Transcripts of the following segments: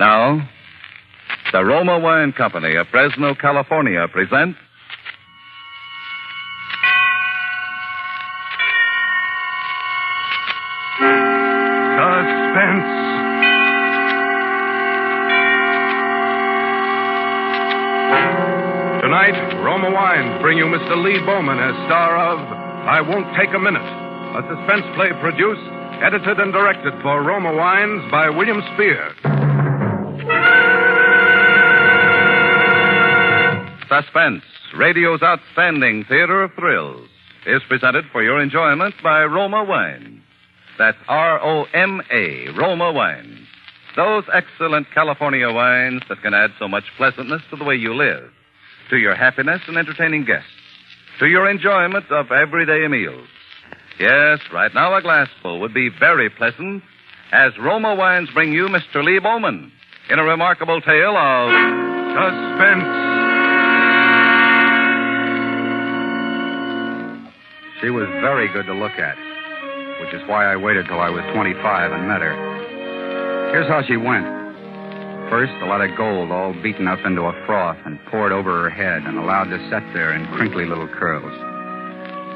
Now, the Roma Wine Company of Fresno, California presents Suspense. Tonight, Roma Wines bring you Mr. Lee Bowman as star of I Won't Take a Minute, a suspense play produced, edited, and directed for Roma Wines by William Spear. Suspense, radio's outstanding theater of thrills, is presented for your enjoyment by Roma Wines. That's R-O-M-A, Roma Wines. Those excellent California wines that can add so much pleasantness to the way you live, to your happiness in entertaining guests, to your enjoyment of everyday meals. Yes, right now a glassful would be very pleasant as Roma Wines bring you Mr. Lee Bowman in a remarkable tale of Suspense. She was very good to look at, which is why I waited till I was 25 and met her. Here's how she went. First, a lot of gold all beaten up into a froth and poured over her head and allowed to set there in crinkly little curls.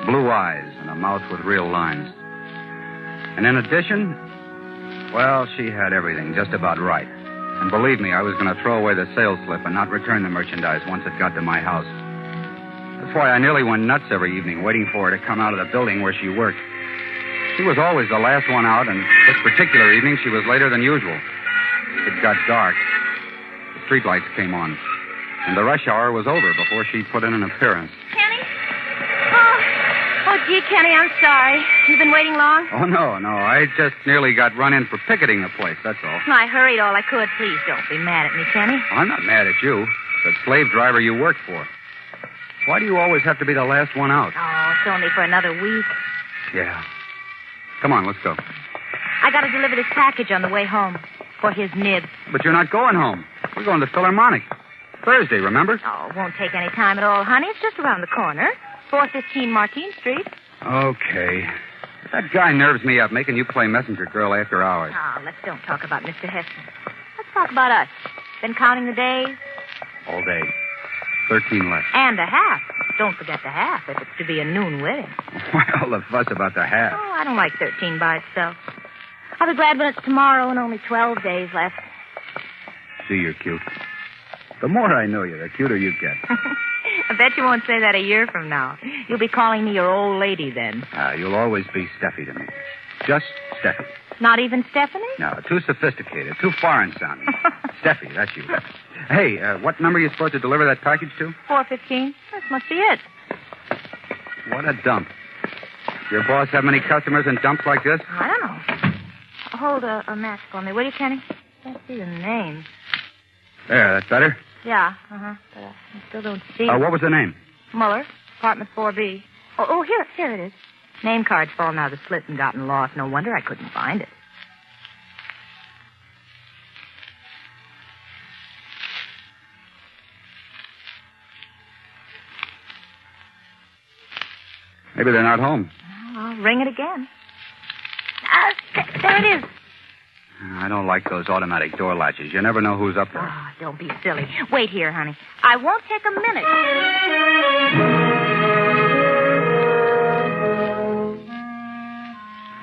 Blue eyes and a mouth with real lines. And in addition, well, she had everything just about right. And believe me, I was going to throw away the sales slip and not return the merchandise once it got to my house. That's why I nearly went nuts every evening waiting for her to come out of the building where she worked. She was always the last one out, and this particular evening she was later than usual. It got dark. The streetlights came on, and the rush hour was over before she put in an appearance. Kenny? Oh, gee, Kenny, I'm sorry. You've been waiting long? Oh, no. I just nearly got run in for picketing the place, that's all. I hurried all I could. Please don't be mad at me, Kenny. I'm not mad at you. The slave driver you worked for. Why do you always have to be the last one out? Oh, it's only for another week. Yeah. Come on, let's go. I got to deliver this package on the way home for his nib. But you're not going home. We're going to Philharmonic. Thursday, remember? Oh, it won't take any time at all, honey. It's just around the corner. 415 Martine Street. Okay. That guy nerves me up, making you play messenger girl after hours. Oh, let's don't talk about Mr. Heston. Let's talk about us. Been counting the days? All day. 13 left. And a half. Don't forget the half if it's to be a noon wedding. Why all the fuss about the half? Oh, I don't like 13 by itself. I'll be glad when it's tomorrow and only 12 days left. See, you're cute. The more I know you, the cuter you get. I bet you won't say that a year from now. You'll be calling me your old lady then. You'll always be Steffi to me. Just Steffi. Not even Stephanie? No, too sophisticated, too foreign sounding. Steffi, that's you. Hey, what number are you supposed to deliver that package to? 415. This must be it. What a dump. Your boss have many customers in dumps like this? I don't know. Hold a match for me, will you, Kenny? Can't see the name. There, that's better. Yeah, But I still don't see What was the name? Muller, apartment 4B. Oh, here it is. Name card's fallen out of the slit and gotten lost. No wonder I couldn't find it. Maybe they're not home. I'll ring it again. There it is. I don't like those automatic door latches. You never know who's up there. Oh, don't be silly. Wait here, honey. I won't take a minute.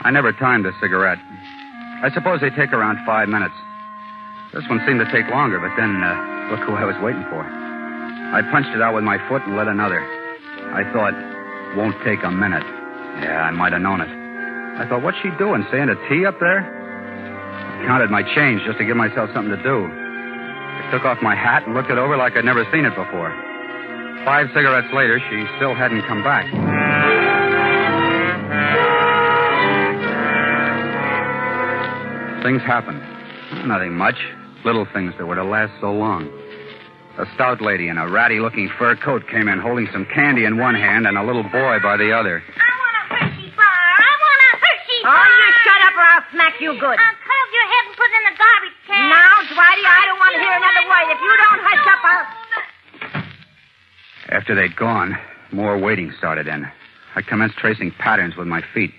I never timed a cigarette. I suppose they take around 5 minutes. This one seemed to take longer, but then, look who I was waiting for. I punched it out with my foot and lit another. I thought, won't take a minute. Yeah, I might have known it. I thought, what's she doing, saying a tea up there? I counted my change just to give myself something to do. I took off my hat and looked it over like I'd never seen it before. 5 cigarettes later, she still hadn't come back. Things happened. Nothing much. Little things that were to last so long. A stout lady in a ratty-looking fur coat came in holding some candy in one hand and a little boy by the other. I want a Hershey bar. I want a Hershey bar. Oh, you shut up or I'll smack you good. I'll cut off your head and put it in the garbage can. Now, Dwighty, I don't want to hear another word. If you don't hush up, I'll... After they'd gone, more waiting started in. I commenced tracing patterns with my feet.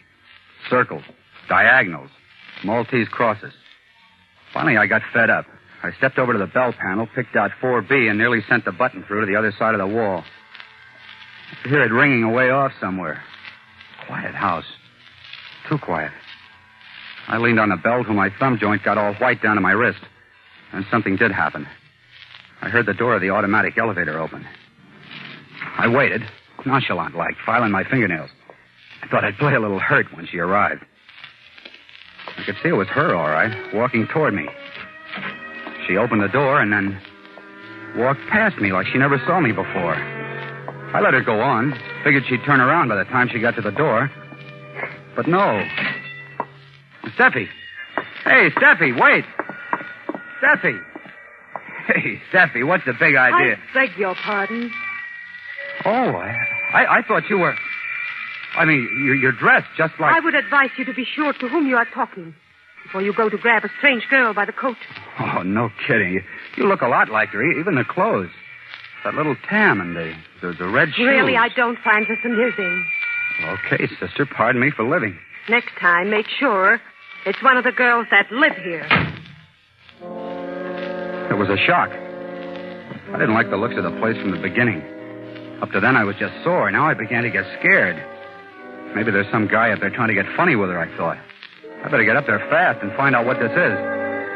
Circles, diagonals, Maltese crosses. Finally, I got fed up. I stepped over to the bell panel, picked out 4B, and nearly sent the button through to the other side of the wall. I could hear it ringing away off somewhere. Quiet house. Too quiet. I leaned on the bell till my thumb joint got all white down to my wrist. And something did happen. I heard the door of the automatic elevator open. I waited, nonchalant-like, filing my fingernails. I thought I'd play a little hurt when she arrived. I could see it was her, all right, walking toward me. She opened the door and then walked past me like she never saw me before. I let her go on. Figured she'd turn around by the time she got to the door. But no. Steffi. Hey, Steffi, wait. Steffi. Hey, Steffi, what's the big idea? I beg your pardon. Oh, I thought you were... I mean, you're dressed just like... I would advise you to be sure to whom you are talking before you go to grab a strange girl by the coat. Oh, no kidding. You look a lot like her, even the clothes. That little tam and the red shoes. Really, I don't find this amusing. Okay, sister, pardon me for living. Next time, make sure it's one of the girls that live here. It was a shock. I didn't like the looks of the place from the beginning. Up to then, I was just sore. Now I began to get scared. Maybe there's some guy up there trying to get funny with her, I thought. I better get up there fast and find out what this is.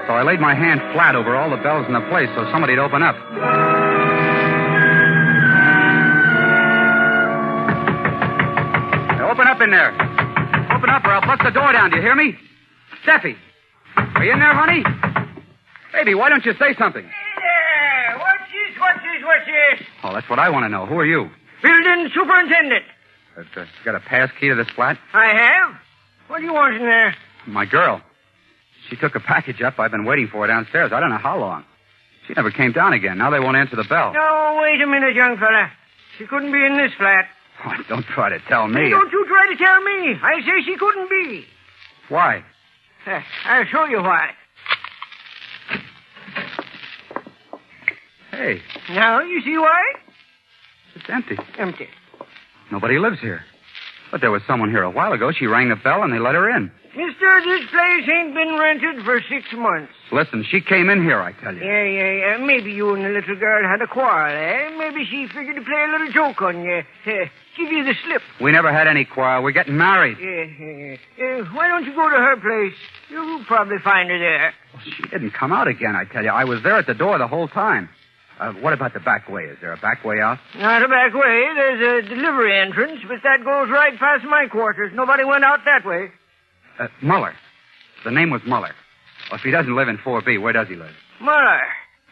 So I laid my hand flat over all the bells in the place so somebody'd open up. Hey, open up in there. Open up or I'll bust the door down. Do you hear me? Steffi, are you in there, honey? Baby, why don't you say something? Hey there! What's this? Oh, that's what I want to know. Who are you? Building superintendent. You got a pass key to this flat? I have. What do you want in there? My girl. She took a package up. I've been waiting for her downstairs. I don't know how long. She never came down again. Now they won't answer the bell. No, wait a minute, young fella. She couldn't be in this flat. Oh, don't try to tell me. Hey, don't you try to tell me. I say she couldn't be. Why? I'll show you why. Hey. Now, you see why? It's empty. Empty. Nobody lives here. But there was someone here a while ago. She rang the bell and they let her in. Mister, this place ain't been rented for 6 months. Listen, she came in here, I tell you. Yeah. Maybe you and the little girl had a quarrel, eh? Maybe she figured to play a little joke on you. Give you the slip. We never had any quarrel. We're getting married. Yeah. Why don't you go to her place? You'll probably find her there. Well, she didn't come out again, I tell you. I was there at the door the whole time. What about the back way? Is there a back way out? Not a back way. There's a delivery entrance, but that goes right past my quarters. Nobody went out that way. Muller. The name was Muller. Well, if he doesn't live in 4B, where does he live? Muller.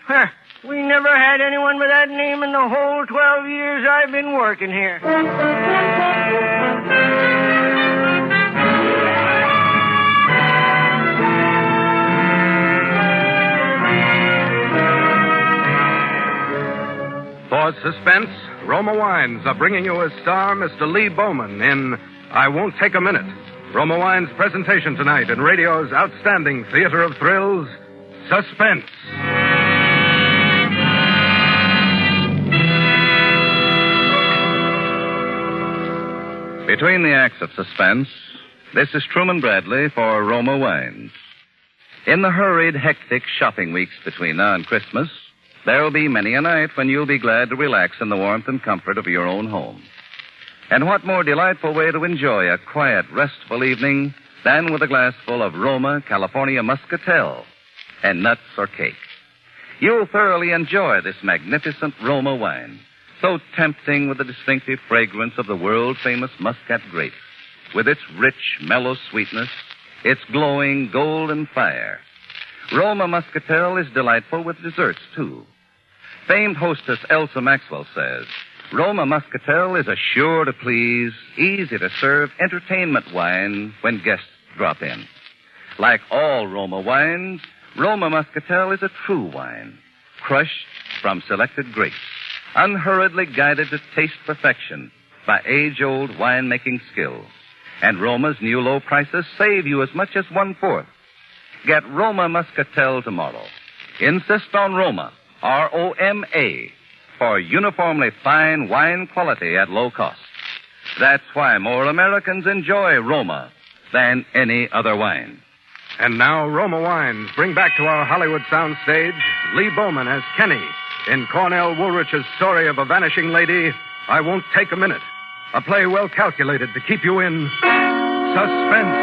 Huh. We never had anyone with that name in the whole 12 years I've been working here. For Suspense, Roma Wines are bringing you as star Mr. Lee Bowman in I Won't Take a Minute. Roma Wines' presentation tonight in radio's outstanding theater of thrills, Suspense. Between the acts of Suspense, this is Truman Bradley for Roma Wines. In the hurried, hectic shopping weeks between now and Christmas, there'll be many a night when you'll be glad to relax in the warmth and comfort of your own home. And what more delightful way to enjoy a quiet, restful evening than with a glassful of Roma California Muscatel and nuts or cake. You'll thoroughly enjoy this magnificent Roma wine, so tempting with the distinctive fragrance of the world-famous Muscat grape, with its rich, mellow sweetness, its glowing golden fire. Roma Muscatel is delightful with desserts, too. Famed hostess Elsa Maxwell says, Roma Muscatel is a sure to please, easy to serve entertainment wine when guests drop in. Like all Roma wines, Roma Muscatel is a true wine, crushed from selected grapes, unhurriedly guided to taste perfection by age-old winemaking skill. And Roma's new low prices save you as much as 1/4. Get Roma Muscatel tomorrow. Insist on Roma, R-O-M-A, for uniformly fine wine quality at low cost. That's why more Americans enjoy Roma than any other wine. And now, Roma Wines bring back to our Hollywood soundstage Lee Bowman as Kenny in Cornell Woolrich's story of a vanishing lady, I Won't Take a Minute. A play well calculated to keep you in suspense.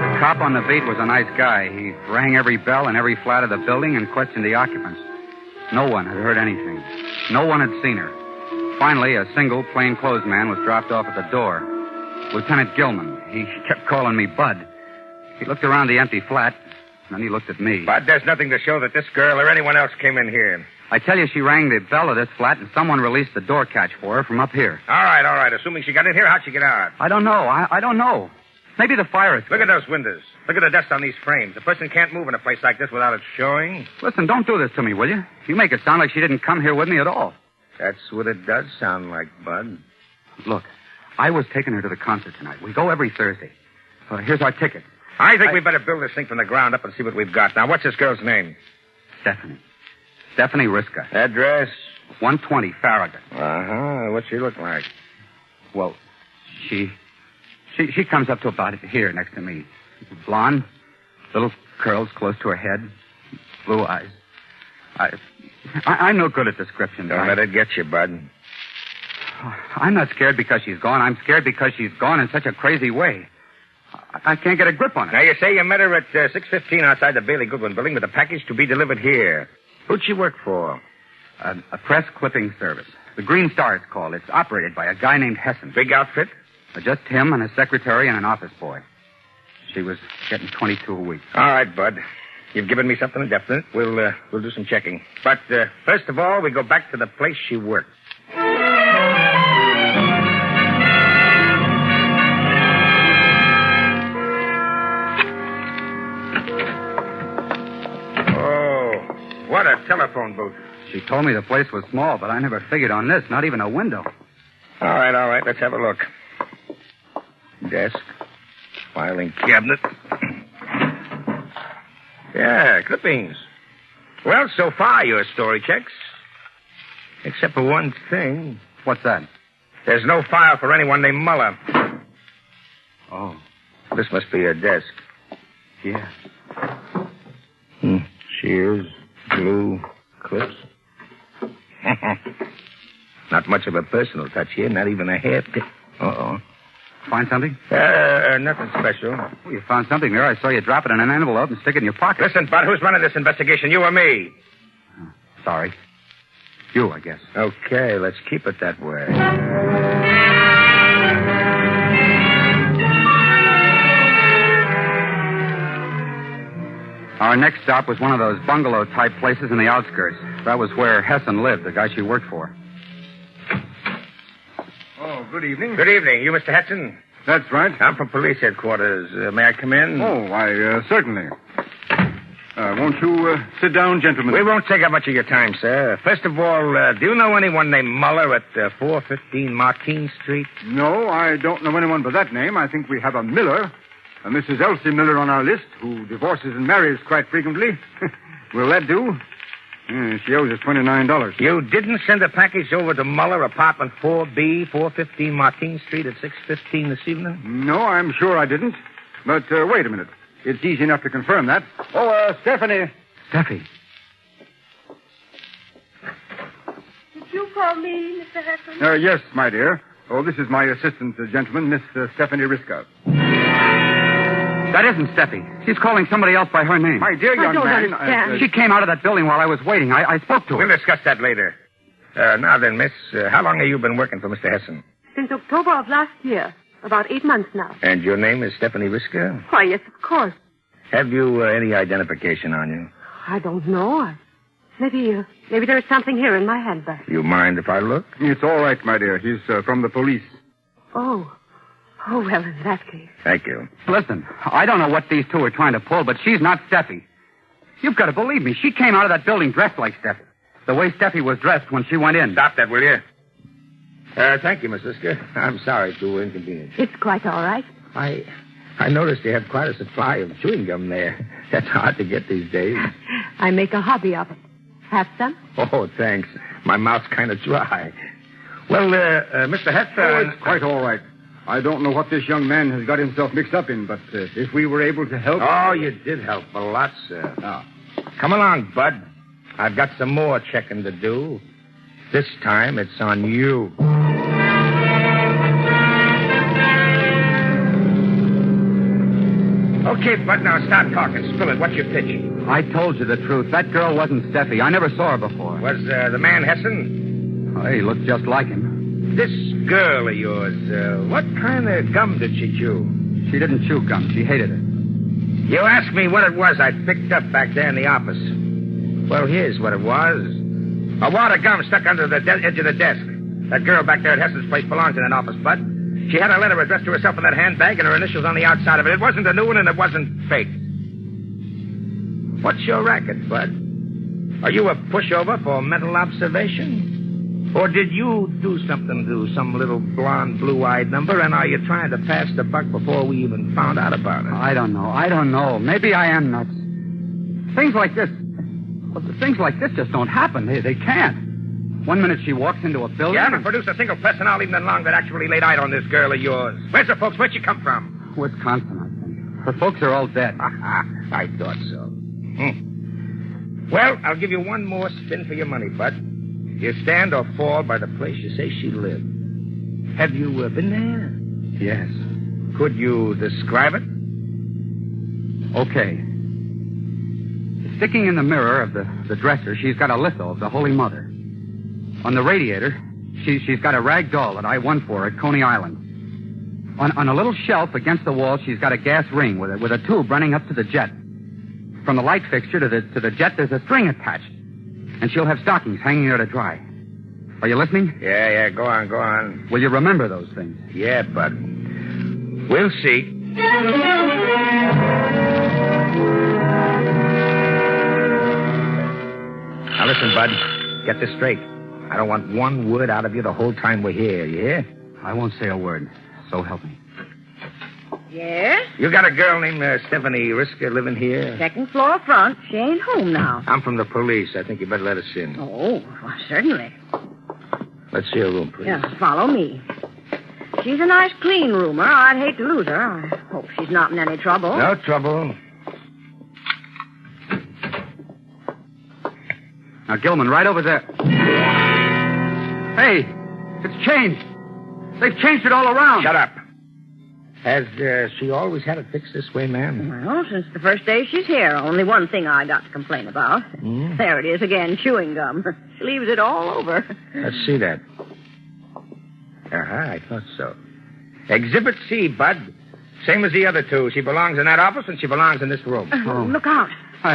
The cop on the beat was a nice guy. He rang every bell in every flat of the building and questioned the occupants. No one had heard anything. No one had seen her. Finally, a single, plainclothes man was dropped off at the door. Lieutenant Gilman. He kept calling me Bud. He looked around the empty flat, and then he looked at me. Bud, there's nothing to show that this girl or anyone else came in here. I tell you, she rang the bell of this flat, and someone released the door catch for her from up here. All right. Assuming she got in here, how'd she get out? I don't know. I don't know. Maybe the fire escape. Look at those windows. Look at the dust on these frames. A person can't move in a place like this without it showing. Listen, don't do this to me, will you? You make it sound like she didn't come here with me at all. That's what it does sound like, Bud. Look, I was taking her to the concert tonight. We go every Thursday. Here's our ticket. I think we better build this thing from the ground up and see what we've got. Now, what's this girl's name? Stephanie. Stephanie Riska. Address? 120 Farragut. Uh-huh. What's she look like? Well, she comes up to about here next to me. Blonde, little curls close to her head, blue eyes. I'm no good at description. Don't let it get you, Bud. I'm not scared because she's gone. I'm scared because she's gone in such a crazy way. I can't get a grip on it. Now, you say you met her at 6:15 outside the Bailey Goodwin building with a package to be delivered here. Who'd she work for? A press clipping service. The Green Star, it's called. It's operated by a guy named Hessen. Big outfit? Just him and a secretary and an office boy. She was getting $22 a week. All right, Bud. You've given me something definite. We'll do some checking. But first of all, we go back to the place she worked. Oh, what a telephone booth. She told me the place was small, but I never figured on this. Not even a window. All right. Let's have a look. Desk. Filing cabinet. Yeah, clippings. Well, so far, your story checks. Except for one thing. What's that? There's no file for anyone named Muller. Oh. This must be her desk. Yeah. Shears, glue, clips. Not much of a personal touch here, not even a hair tip. Uh-oh. Find something? Nothing special. Well, you found something there. I saw you drop it in an envelope and stick it in your pocket. Listen, Bud, who's running this investigation, you or me? Sorry. You, I guess. Okay, let's keep it that way. Our next stop was one of those bungalow-type places in the outskirts. That was where Hessen lived, the guy she worked for. Oh, good evening. Good evening. You Mr. Hudson? That's right. I'm from police headquarters. May I come in? Oh, why, certainly. Won't you sit down, gentlemen? We won't take up much of your time, sir. First of all, do you know anyone named Muller at 415 Martine Street? No, I don't know anyone by that name. I think we have a Miller, a Mrs. Elsie Miller on our list, who divorces and marries quite frequently. Will that do? She owes us $29. You didn't send a package over to Muller, apartment 4B, 415 Martine Street at 6:15 this evening? No, I'm sure I didn't. But wait a minute. It's easy enough to confirm that. Oh, Stephanie. Steffi. Did you call me, Mr. Hudson? Yes, my dear. Oh, this is my assistant gentleman, Miss Stephanie Riska. That isn't Steffi. She's calling somebody else by her name. My dear young don't man. understand. She came out of that building while I was waiting. I spoke to her. We'll discuss that later. Now then, miss, how long have you been working for Mr. Hessen? Since October of last year. About 8 months now. And your name is Stephanie Riska? Why, yes, of course. Have you any identification on you? I don't know. Maybe there is something here in my handbag. You mind if I look? It's all right, my dear. He's from the police. Oh, well, in that case. Thank you. Listen, I don't know what these two are trying to pull, but she's not Steffi. You've got to believe me. She came out of that building dressed like Steffi. The way Steffi was dressed when she went in. Stop that, will you? Thank you, Miss Riska. I'm sorry to inconvenience. It's quite all right. I noticed you have quite a supply of chewing gum there. That's hard to get these days. I make a hobby of it. Have some? Oh, thanks. My mouth's kind of dry. Well, Mr. Hester... Oh, it's quite all right. I don't know what this young man has got himself mixed up in, but if we were able to help... Oh, you did help a lot, sir. Ah. Come along, Bud. I've got some more checking to do. This time, it's on you. Okay, Bud, now start talking. Spill it. What's your pitch? I told you the truth. That girl wasn't Steffi. I never saw her before. Was the man Hessen? Oh, he looked just like him. This girl of yours, what kind of gum did she chew? She didn't chew gum. She hated it. You asked me what it was I picked up back there in the office. Well, here's what it was. A wad of gum stuck under the edge of the desk. That girl back there at Hessen's place belongs in that office, Bud. She had a letter addressed to herself in that handbag and her initials on the outside of it. It wasn't a new one and it wasn't fake. What's your racket, Bud? Are you a pushover for mental observation? Or did you do something to some little blonde, blue-eyed number, and are you trying to pass the buck before we even found out about it? I don't know. Maybe I am nuts. Things like this just don't happen. They can't. One minute she walks into a building... You haven't produced a single person all evening long that actually laid eyes on this girl of yours. Where's her folks? Where'd she come from? Wisconsin, I think. Her folks are all dead. I thought so. Well, I'll give you one more spin for your money, Bud. You stand or fall by the place you say she lived. Have you been there? Yes. Could you describe it? Okay. Sticking in the mirror of the dresser, she's got a litho of the Holy Mother. On the radiator, she's got a rag doll that I won for her at Coney Island. On a little shelf against the wall, she's got a gas ring with a tube running up to the jet. From the light fixture to the jet, there's a string attached. And she'll have stockings hanging there to dry. Are you listening? Yeah, go on. Will you remember those things? Yeah, Bud. We'll see. Now listen, Bud. Get this straight. I don't want one word out of you the whole time we're here. You hear? I won't say a word. So help me. Yes? You got a girl named Stephanie Risker living here? Second floor front. She ain't home now. I'm from the police. I think you better let us in. Oh, well, certainly. Let's see her room, please. Yeah, follow me. She's a nice, clean roomer. I'd hate to lose her. I hope she's not in any trouble. No trouble. Now, Gilman, right over there. Hey, it's changed. They've changed it all around. Shut up. Has she always had it fixed this way, ma'am? Well, since the first day she's here. Only one thing I got to complain about. There it is again, chewing gum. She leaves it all over. Let's see that. I thought so. Exhibit C, Bud. Same as the other two. She belongs in that office and she belongs in this room. Look out.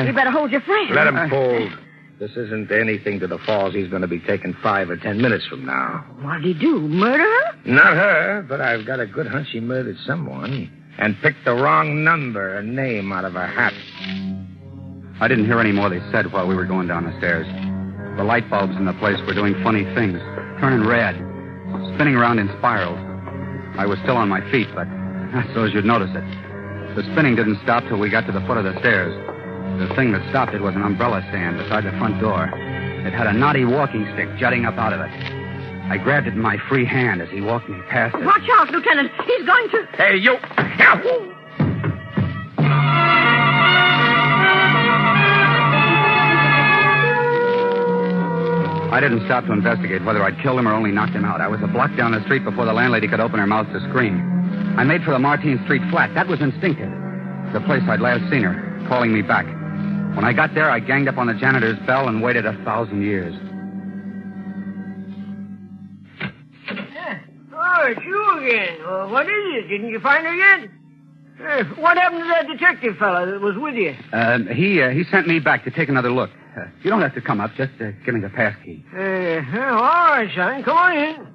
You better hold your friend. Let him hold. This isn't anything to the falls he's going to be taking 5 or 10 minutes from now. What'd he do? Murder her? Not her, but I've got a good hunch he murdered someone and picked the wrong number and name out of a hat. I didn't hear any more they said while we were going down the stairs. The light bulbs in the place were doing funny things, turning red, spinning around in spirals. I was still on my feet, but I suppose you'd notice it. The spinning didn't stop till we got to the foot of the stairs. The thing that stopped it was an umbrella stand beside the front door. It had a knotty walking stick jutting up out of it. I grabbed it in my free hand as he walked me past it. Watch out, Lieutenant. He's going to... Hey, you! I didn't stop to investigate whether I'd killed him or only knocked him out. I was a block down the street before the landlady could open her mouth to scream. I made for the Martine Street flat. That was instinctive. The place I'd last seen her, calling me back. When I got there, I ganged up on the janitor's bell and waited 1,000 years. Oh, it's you again. What is it? Didn't you find her yet? What happened to that detective fellow that was with you? He sent me back to take another look. You don't have to come up. Just give me the pass key. All right, son. Come on in.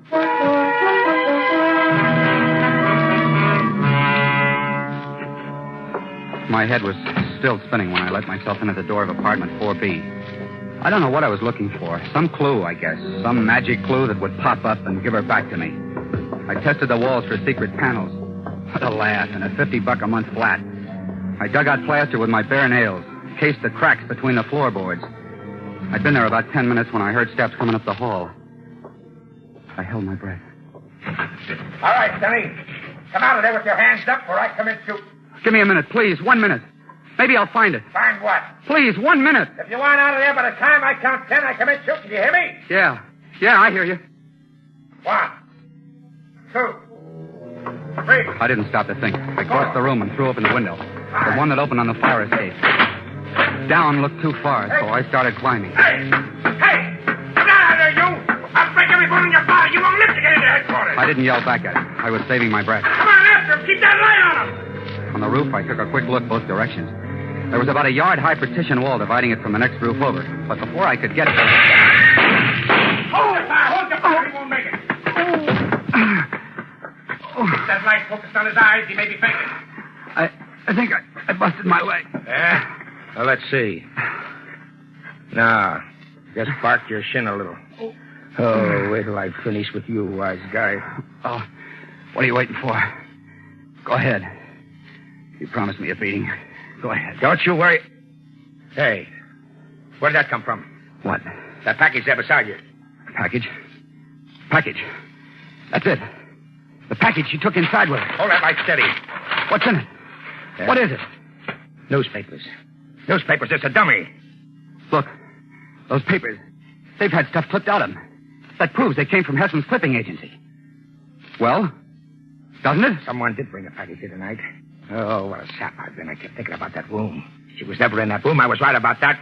My head was still spinning when I let myself in at the door of apartment 4B. I don't know what I was looking for. Some clue, I guess. Some magic clue that would pop up and give her back to me. I tested the walls for secret panels. What a laugh, and a $50 a month flat. I dug out plaster with my bare nails, cased the cracks between the floorboards. I'd been there about 10 minutes when I heard steps coming up the hall. I held my breath. All right, Sonny. Come out of there with your hands up or I come in shoot. Give me a minute, please. 1 minute. Maybe I'll find it. Find what? Please, 1 minute. If you want out of there by the time I count 10, I come in shooting. Do you hear me? Yeah. Yeah, I hear you. 1, 2, 3. I didn't stop to think. I crossed the room and threw open the window. The one that opened on the fire escape. Down looked too far, so I started climbing. Hey! Hey! Come down out of there, you! I'll break every bone in your body. You won't live to get into headquarters. I didn't yell back at him. I was saving my breath. Come on, after him. Keep that light on him. On the roof, I took a quick look both directions. There was about a yard-high partition wall dividing it from the next roof over. But before I could get it... Hold it, fire! Hold your fire! He won't make it. Keep that light focused on his eyes. He may be faking. I think I busted my leg. Yeah? Well, let's see. Now, just bark your shin a little. Oh, wait till I finish with you, wise guy. Oh, what are you waiting for? Go ahead. You promised me a beating. Go ahead. Don't you worry. Hey, where did that come from? What? That package there beside you. Package? Package. That's it. The package you took inside with her. Hold that light steady. What's in it? Yeah. What is it? Newspapers. Newspapers, it's a dummy. Look, those papers. They've had stuff clipped out of them. That proves they came from Hessen's clipping agency. Well, doesn't it? Someone did bring a package here tonight. Oh, what a sap I've been. I kept thinking about that room. She was never in that room. I was right about that.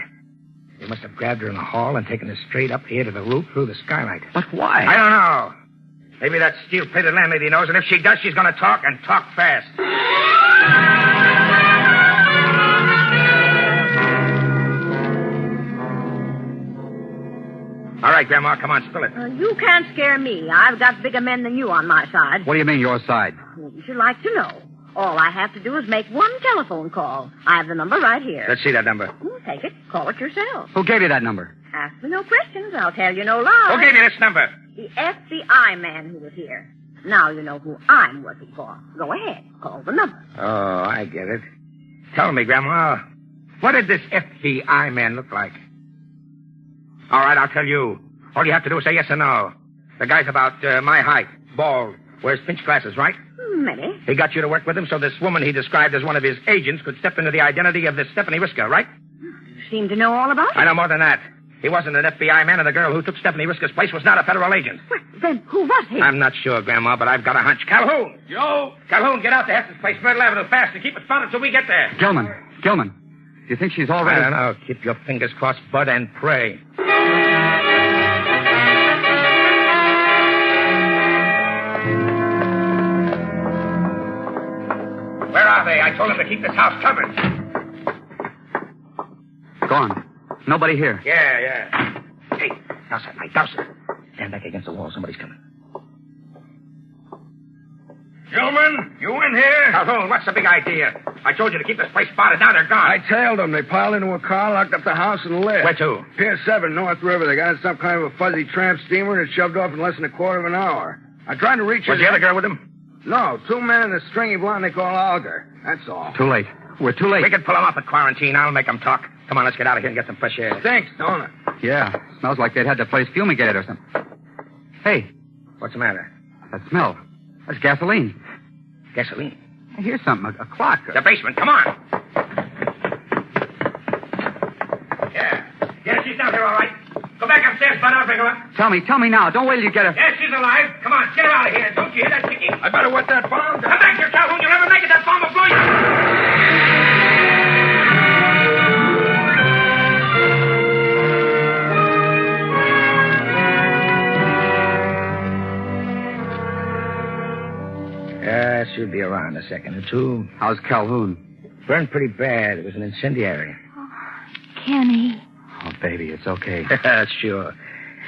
They must have grabbed her in the hall and taken her straight up here to the roof through the skylight. But why? I don't know. Maybe that steel-plated landlady knows, and if she does, she's going to talk and talk fast. All right, Grandma, come on, spill it. You can't scare me. I've got bigger men than you on my side. What do you mean, your side? Wouldn't you like to know? All I have to do is make one telephone call. I have the number right here. Let's see that number. Take it. Call it yourself. Who gave you that number? Ask me no questions. I'll tell you no lies. Who gave you this number? The FBI man who was here. Now you know who I'm working for. Go ahead. Call the number. Oh, I get it. Tell me, Grandma, what did this FBI man look like? All right, I'll tell you. All you have to do is say yes or no. The guy's about my height, bald, wears pinch glasses, right? Maybe. He got you to work with him so this woman he described as one of his agents could step into the identity of this Stephanie Whisker, right? You seem to know all about it. I know more than that. He wasn't an FBI man, and the girl who took Stephanie Whisker's place was not a federal agent. Well, then who was he? I'm not sure, Grandma, but I've got a hunch. Calhoun! Yo! Calhoun, get out to Heston's place, Myrtle Avenue, fast, and keep it spotted till we get there. Gilman. Do you think she's already... I don't know. Keep your fingers crossed, Bud, and pray. Where are they? I told them to keep this house covered. Gone. Nobody here. Yeah. Hey, douse that light, douse it. Stand back against the wall. Somebody's coming. Gentlemen, you in here? Calhoun, what's the big idea? I told you to keep this place spotted. Now they're gone. I tailed them. They piled into a car, locked up the house, and left. Where to? Pier 7, North River. They got in some kind of a fuzzy tramp steamer and it shoved off in less than a quarter of an hour. I tried to reach her. Was the other girl with him? No, 2 men and a stringy blonde they call Alger. That's all. Too late. We're too late. We can pull them up at quarantine. I'll make them talk. Come on, let's get out of here and get some fresh air. Thanks, don't it? Yeah. Smells like they'd had the place fumigated or something. Hey, What's the matter? that smell. That's gasoline. Gasoline. I hear something. A clock. The basement. Come on. Yeah, she's down here, all right. Go back upstairs, Bud. I'll bring her up. Tell me now. Don't wait till you get her. Yeah, she's alive. Come on, get her out of here. Don't you hear that ticking? I better wet that bomb down. Come back here, Calhoun. You'll never make it. That bomb will blow you. She'll be around a second or two. How's Calhoun? Burned pretty bad. It was an incendiary. Kenny. Oh, baby, it's okay. Sure.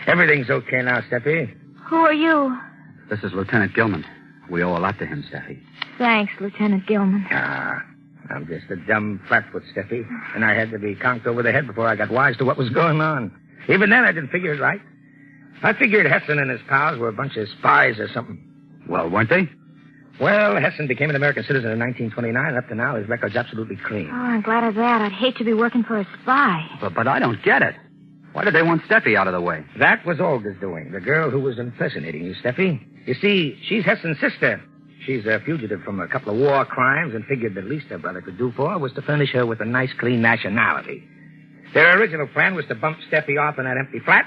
Everything's okay now, Steffi. Who are you? This is Lieutenant Gilman. We owe a lot to him, Steffi. Thanks, Lieutenant Gilman. I'm just a dumb flatfoot, Steffi. And I had to be conked over the head before I got wise to what was going on. Even then, I didn't figure it right. I figured Hessen and his pals were a bunch of spies or something. Well, weren't they? Well, Hessen became an American citizen in 1929, and up to now, his record's absolutely clean. Oh, I'm glad of that. I'd hate to be working for a spy. But I don't get it. Why did they want Steffi out of the way? That was Olga's doing, the girl who was impersonating you, Steffi. You see, she's Hessen's sister. She's a fugitive from a couple of war crimes and figured the least her brother could do for her was to furnish her with a nice, clean nationality. Their original plan was to bump Steffi off in that empty flat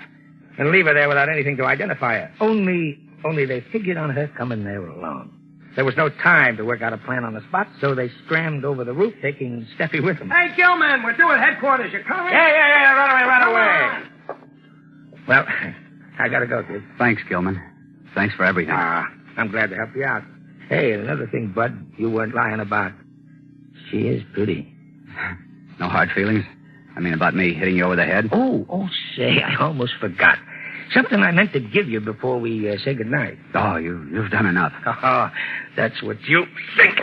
and leave her there without anything to identify her. Only they figured on her coming there alone. There was no time to work out a plan on the spot, so they scrammed over the roof, taking Steffi with them. Hey, Gilman, we're due at headquarters. You coming? Yeah, run away. Well, I gotta go, kid. Thanks, Gilman. Thanks for everything. I'm glad to help you out. Hey, another thing, Bud, you weren't lying about. She is pretty. No hard feelings? I mean, about me hitting you over the head? Oh, say, I almost forgot. Something I meant to give you before we say goodnight. Oh, you've done enough. Oh, that's what you think.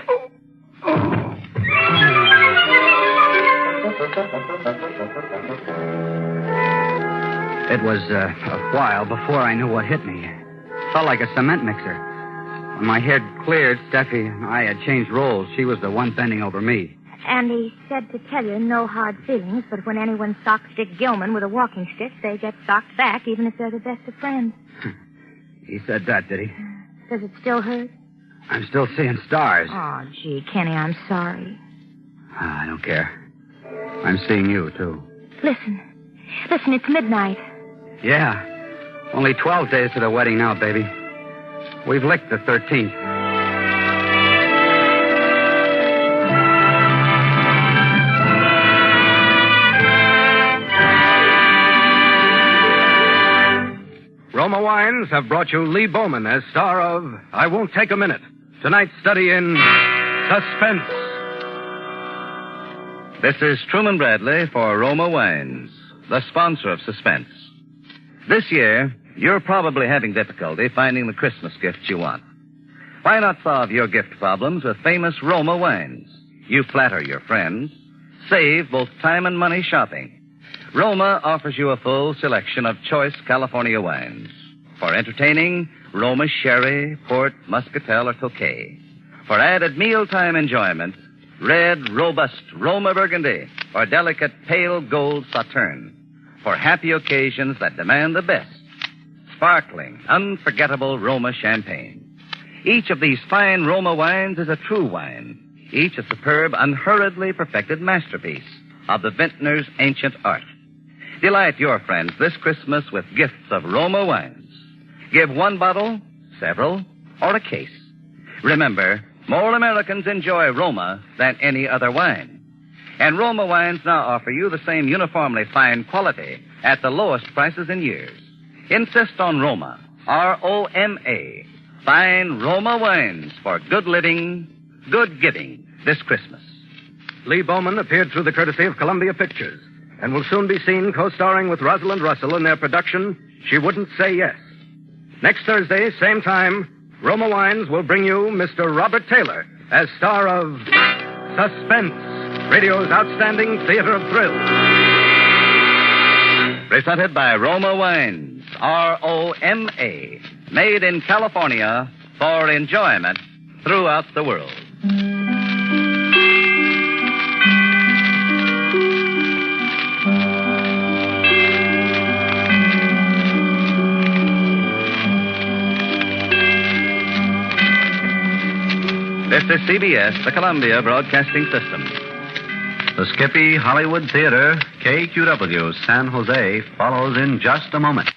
It was a while before I knew what hit me. Felt like a cement mixer. When my head cleared, Steffi and I had changed roles. She was the one bending over me. And he said to tell you no hard feelings, but when anyone socks Dick Gilman with a walking stick, they get socked back, even if they're the best of friends. He said that, did he? Does it still hurt? I'm still seeing stars. Oh, gee, Kenny, I'm sorry. I don't care. I'm seeing you, too. Listen, it's midnight. Yeah. Only 12 days to the wedding now, baby. We've licked the 13th. Roma Wines have brought you Lee Bowman as star of I Won't Take a Minute. Tonight's study in Suspense. This is Truman Bradley for Roma Wines, the sponsor of Suspense. This year, you're probably having difficulty finding the Christmas gifts you want. Why not solve your gift problems with famous Roma Wines? You flatter your friends, save both time and money shopping. Roma offers you a full selection of choice California wines. For entertaining, Roma Sherry, Port, Muscatel, or Tokay. For added mealtime enjoyment, red, robust Roma Burgundy, or delicate pale gold Sauterne. For happy occasions that demand the best, sparkling, unforgettable Roma Champagne. Each of these fine Roma wines is a true wine. Each a superb, unhurriedly perfected masterpiece of the vintner's ancient art. Delight your friends this Christmas with gifts of Roma wines. Give one bottle, several, or a case. Remember, more Americans enjoy Roma than any other wine. And Roma wines now offer you the same uniformly fine quality at the lowest prices in years. Insist on Roma, R-O-M-A, fine Roma wines for good living, good giving this Christmas. Lee Bowman appeared through the courtesy of Columbia Pictures and will soon be seen co-starring with Rosalind Russell in their production, She Wouldn't Say Yes. Next Thursday, same time, Roma Wines will bring you Mr. Robert Taylor as star of Suspense, radio's outstanding theater of thrills. Presented by Roma Wines, R-O-M-A, made in California for enjoyment throughout the world. This is CBS, the Columbia Broadcasting System. The Skippy Hollywood Theater, KQW, San Jose, follows in just a moment.